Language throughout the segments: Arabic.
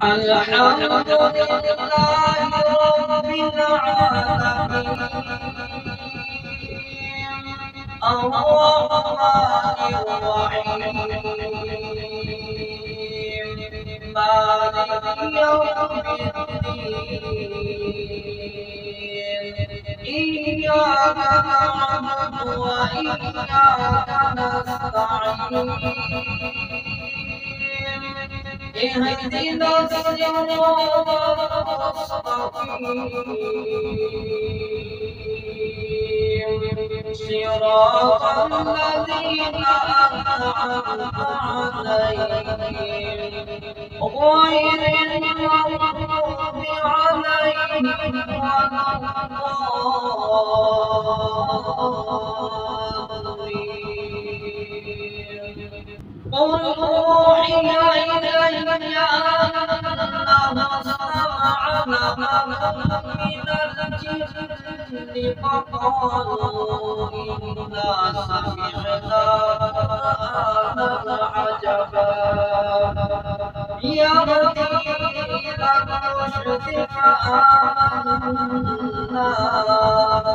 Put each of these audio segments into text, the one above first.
الحمد لله رب العالمين الرحمن الرحيم مالك يوم الدين إياك نعبد وإياك نستعين اهدنا الصراط المستقيم صراط الذين أنعمت عليهم غير المغضوب عليهم ولا الضالين قل أوحي إلي أنه استمع نفر من الجن فقالوا إنا سمعنا قرآنا عجبا يهدي إلى الرشد فآمنا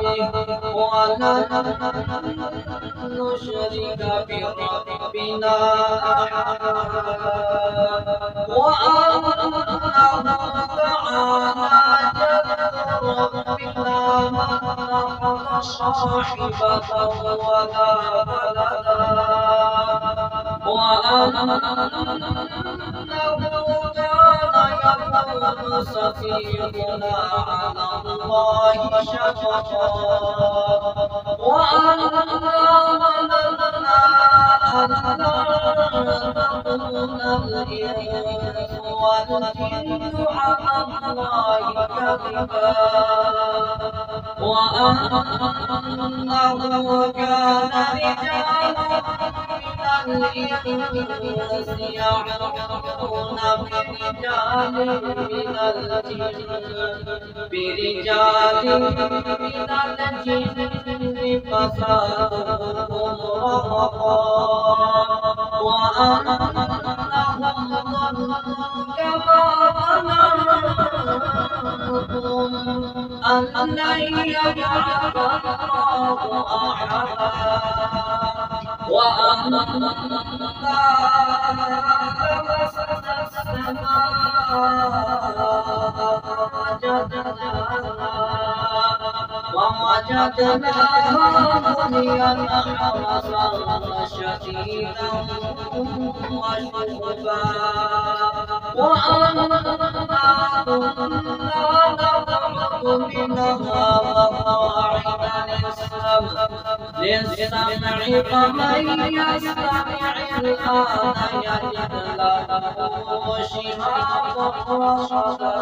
به ولن نشرك بربنا أحدا وأنه تعالى جد ربنا ما اتخذ صاحبة ولا ولدا وأنه كان يقول سفيهنا على الله شططا وأنا ظننا أن تكون الإنس والجن على الله كذبا وأنه كان رجال من الإنس يعوذون برجال من الجن فزادوهم رهقا وأنهم ظنوا كما ظننتم أن لن يجعل الله أحدا وأنا لمسنا السماء ووجدناها مليئا حرسا شديدا وشهبا وأنا كنا نقعد منها مقاعد للسمع فمن يستمع الآن يجد له شهابا رصدا